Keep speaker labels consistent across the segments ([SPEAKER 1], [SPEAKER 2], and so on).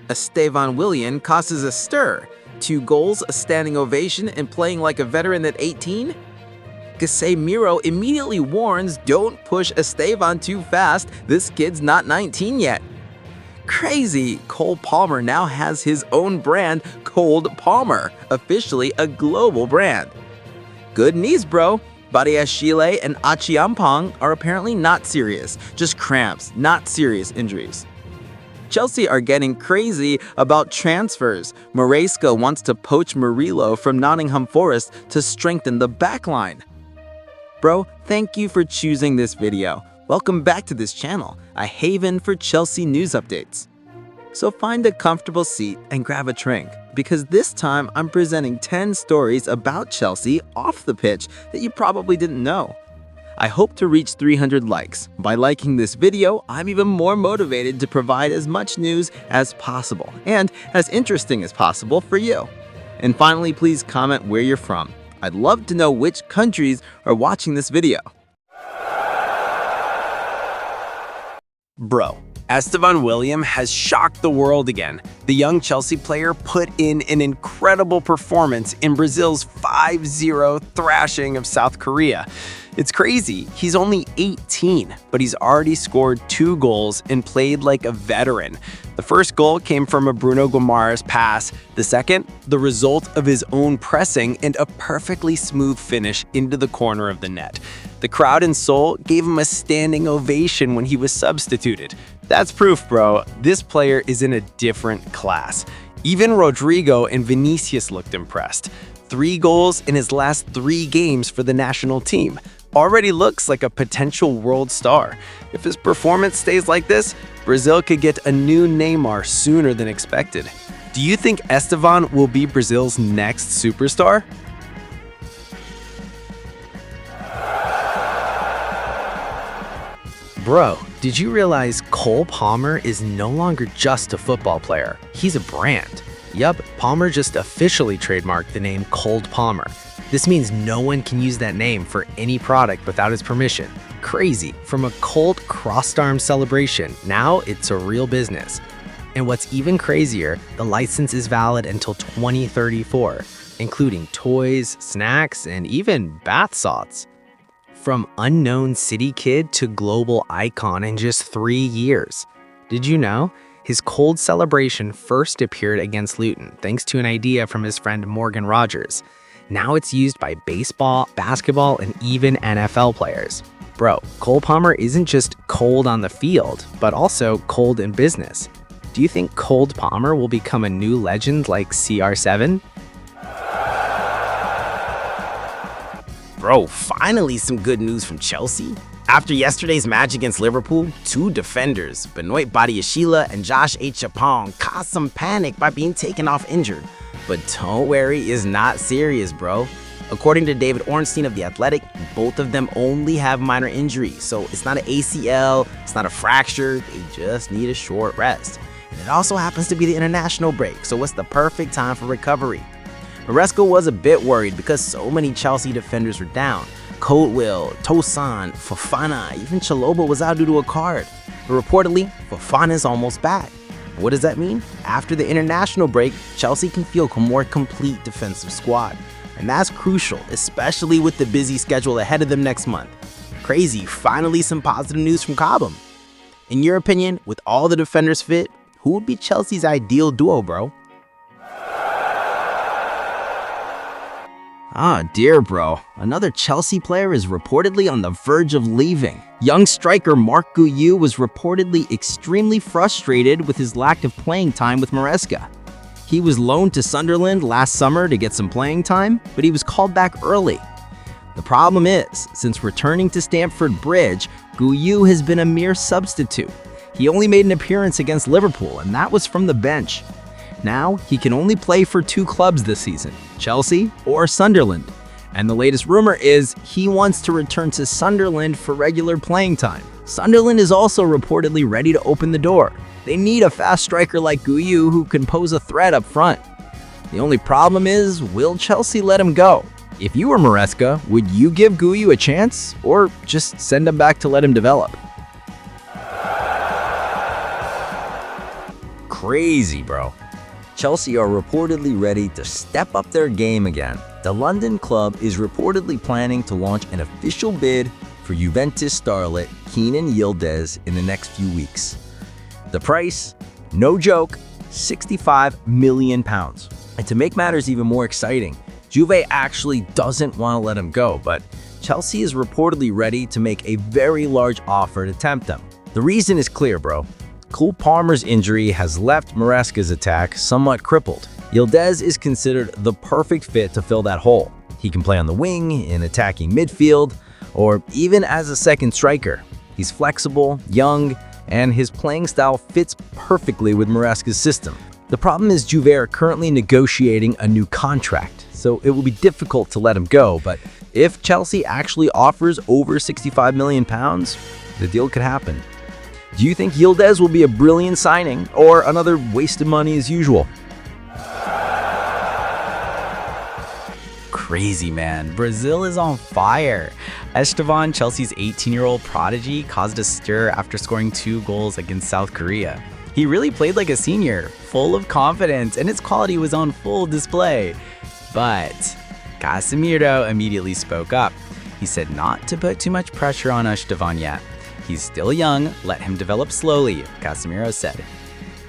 [SPEAKER 1] Estevão Willian causes a stir. 2 goals, a standing ovation, and playing like a veteran at 18? Casemiro immediately warns, don't push Estevão too fast, this kid's not 19 yet. Crazy! Cole Palmer now has his own brand, Cold Palmer, officially a global brand. Good knees, bro. Badiashile and Achiampong are apparently not serious, just cramps, not serious injuries. Chelsea are getting crazy about transfers. Maresca wants to poach Murillo from Nottingham Forest to strengthen the backline. Bro, thank you for choosing this video. Welcome back to this channel, a haven for Chelsea news updates. So find a comfortable seat and grab a drink, because this time I'm presenting 10 stories about Chelsea off the pitch that you probably didn't know. I hope to reach 300 likes. By liking this video, I'm even more motivated to provide as much news as possible and as interesting as possible for you. And finally, please comment where you're from. I'd love to know which countries are watching this video.
[SPEAKER 2] Bro, Estevão Willian has shocked the world again. The young Chelsea player put in an incredible performance in Brazil's 5-0 thrashing of South Korea. It's crazy, he's only 18, but he's already scored 2 goals and played like a veteran. The first goal came from a Bruno Guimaraes pass, the second, the result of his own pressing and a perfectly smooth finish into the corner of the net. The crowd in Seoul gave him a standing ovation when he was substituted. That's proof, bro, this player is in a different class. Even Rodrigo and Vinicius looked impressed. 3 goals in his last 3 games for the national team. Already looks like a potential world star. If his performance stays like this, Brazil could get a new Neymar sooner than expected. Do you think Estevão will be Brazil's next superstar?
[SPEAKER 3] Bro, did you realize Cole Palmer is no longer just a football player? He's a brand. Yup, Palmer just officially trademarked the name Cold Palmer. This means no one can use that name for any product without his permission. Crazy, from a cold crossed-arm celebration, now it's a real business. And what's even crazier, the license is valid until 2034, including toys, snacks, and even bath salts. From unknown city kid to global icon in just 3 years. Did you know? His cold celebration first appeared against Luton thanks to an idea from his friend Morgan Rogers. Now it's used by baseball, basketball, and even NFL players. Bro, Cole Palmer isn't just cold on the field, but also cold in business. Do you think Cold Palmer will become a new legend like CR7?
[SPEAKER 4] Bro, finally some good news from Chelsea. After yesterday's match against Liverpool, 2 defenders, Benoit Badiashile and Josh Achapong, caused some panic by being taken off injured. But don't worry, it's not serious, bro. According to David Ornstein of The Athletic, both of them only have minor injuries, so it's not an ACL, it's not a fracture, they just need a short rest. And it also happens to be the international break, so it's the perfect time for recovery. Maresca was a bit worried because so many Chelsea defenders were down. Codewell, Tosan, Fofana, even Chalobah was out due to a card. But reportedly, Fofana is almost back. What does that mean? After the international break, Chelsea can feel a more complete defensive squad. And that's crucial, especially with the busy schedule ahead of them next month. Crazy, finally some positive news from Cobham. In your opinion, with all the defenders fit, who would be Chelsea's ideal duo, bro?
[SPEAKER 1] Ah, dear bro, another Chelsea player is reportedly on the verge of leaving. Young striker Marc Guiu was reportedly extremely frustrated with his lack of playing time with Maresca. He was loaned to Sunderland last summer to get some playing time, but he was called back early. The problem is, since returning to Stamford Bridge, Guiu has been a mere substitute. He only made an appearance against Liverpool, and that was from the bench. Now, he can only play for 2 clubs this season, Chelsea or Sunderland. And the latest rumor is he wants to return to Sunderland for regular playing time. Sunderland is also reportedly ready to open the door. They need a fast striker like Guiu who can pose a threat up front. The only problem is, will Chelsea let him go? If you were Maresca, would you give Guiu a chance or just send him back to let him develop?
[SPEAKER 5] crazy, bro. Chelsea are reportedly ready to step up their game again. The London club is reportedly planning to launch an official bid for Juventus starlet Kenan Yildiz in the next few weeks. The price, no joke, £65 million. And to make matters even more exciting, Juve actually doesn't want to let him go, but Chelsea is reportedly ready to make a very large offer to tempt him. The reason is clear, bro. Cole Palmer's injury has left Maresca's attack somewhat crippled. Yildiz is considered the perfect fit to fill that hole. He can play on the wing, in attacking midfield, or even as a second striker. He's flexible, young, and his playing style fits perfectly with Maresca's system. The problem is Juve are currently negotiating a new contract, so it will be difficult to let him go, but if Chelsea actually offers over £65 million, the deal could happen. Do you think Yildiz will be a brilliant signing or another waste of money as usual?
[SPEAKER 6] Crazy, man. Brazil is on fire. Estevão, Chelsea's 18-year-old prodigy, caused a stir after scoring 2 goals against South Korea. He really played like a senior, full of confidence, and his quality was on full display. But Casemiro immediately spoke up. He said not to put too much pressure on Estevão yet. He's still young, let him develop slowly, Casemiro said.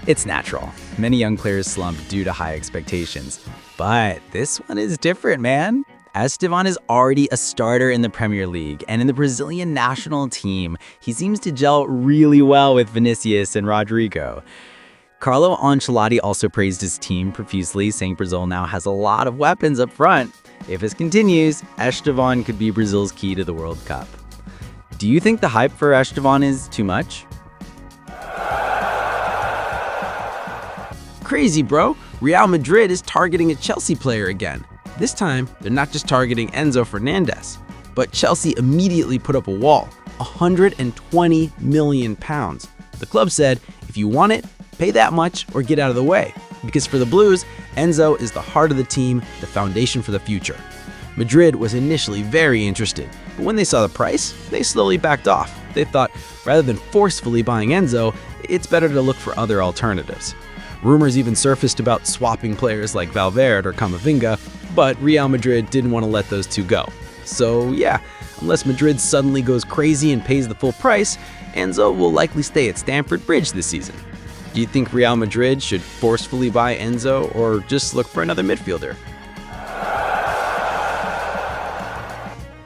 [SPEAKER 6] It's natural. Many young players slump due to high expectations. But this one is different, man. Estevão is already a starter in the Premier League, and in the Brazilian national team, he seems to gel really well with Vinicius and Rodrigo. Carlo Ancelotti also praised his team profusely, saying Brazil now has a lot of weapons up front. If this continues, Estevão could be Brazil's key to the World Cup. Do you think the hype for Estevão is too much?
[SPEAKER 2] Crazy, bro. Real Madrid is targeting a Chelsea player again. This time, they're not just targeting Enzo Fernandez, but Chelsea immediately put up a wall, £120 million. The club said, if you want it, pay that much or get out of the way. Because for the Blues, Enzo is the heart of the team, the foundation for the future. Madrid was initially very interested, but when they saw the price, they slowly backed off. They thought, rather than forcefully buying Enzo, it's better to look for other alternatives. Rumors even surfaced about swapping players like Valverde or Camavinga, but Real Madrid didn't want to let those two go. So yeah, unless Madrid suddenly goes crazy and pays the full price, Enzo will likely stay at Stamford Bridge this season. Do you think Real Madrid should forcefully buy Enzo or just look for another midfielder?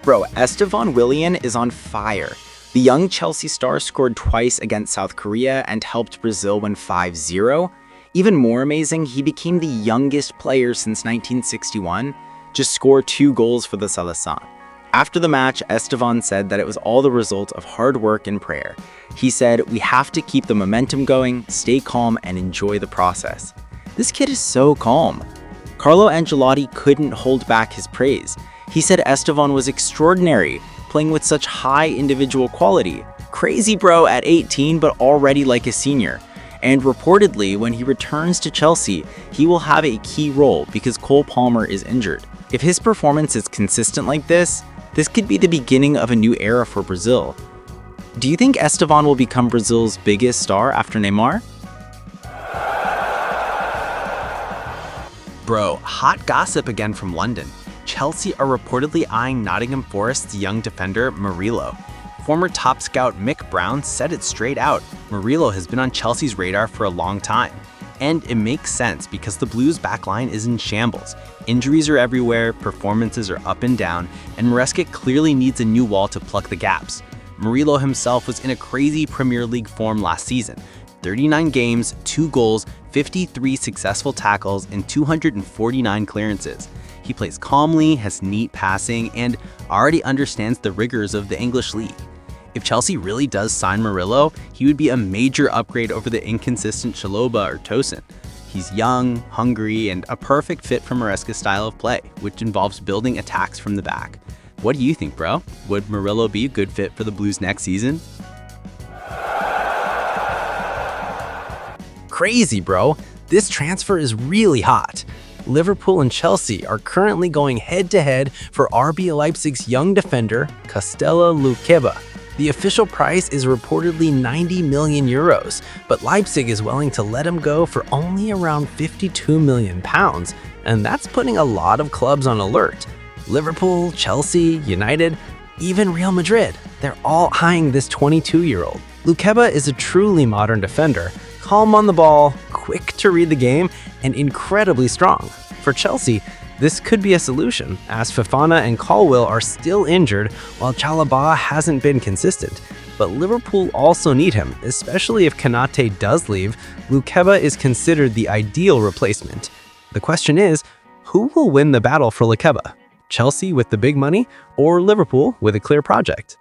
[SPEAKER 6] Bro, Estevão Willian is on fire. The young Chelsea star scored twice against South Korea and helped Brazil win 5-0. Even more amazing, he became the youngest player since 1961 to score 2 goals for the Seleção. After the match, Estevão said that it was all the result of hard work and prayer. He said, "We have to keep the momentum going, stay calm, and enjoy the process." This kid is so calm. Carlo Ancelotti couldn't hold back his praise. He said Estevão was extraordinary, playing with such high individual quality. Crazy bro at 18, but already like a senior. And reportedly, when he returns to Chelsea, he will have a key role because Cole Palmer is injured. If his performance is consistent like this could be the beginning of a new era for Brazil. Do you think Estevão will become Brazil's biggest star after Neymar?
[SPEAKER 2] Bro, hot gossip again from London. Chelsea are reportedly eyeing Nottingham Forest's young defender Murillo. Former top scout Mick Brown said it straight out. Murillo has been on Chelsea's radar for a long time. And it makes sense because the Blues' backline is in shambles. Injuries are everywhere, performances are up and down, and Maresca clearly needs a new wall to plug the gaps. Murillo himself was in a crazy Premier League form last season. 39 games, 2 goals, 53 successful tackles, and 249 clearances. He plays calmly, has neat passing, and already understands the rigors of the English league. If Chelsea really does sign Murillo, he would be a major upgrade over the inconsistent Chalobah or Tosin. He's young, hungry, and a perfect fit for Maresca's style of play, which involves building attacks from the back. What do you think, bro? Would Murillo be a good fit for the Blues next season?
[SPEAKER 3] Crazy, bro. This transfer is really hot. Liverpool and Chelsea are currently going head-to-head for RB Leipzig's young defender, Lukeba. The official price is reportedly 90 million euros, but Leipzig is willing to let him go for only around 52 million pounds, and that's putting a lot of clubs on alert. Liverpool, Chelsea, United, even Real Madrid, they're all eyeing this 22-year-old. Lukeba is a truly modern defender, calm on the ball, quick to read the game, and incredibly strong. For Chelsea, this could be a solution, as Fofana and Colwill are still injured while Chalobah hasn't been consistent. But Liverpool also need him, especially if Konate does leave. Lukeba is considered the ideal replacement. The question is, who will win the battle for Lukeba? Chelsea with the big money or Liverpool with a clear project?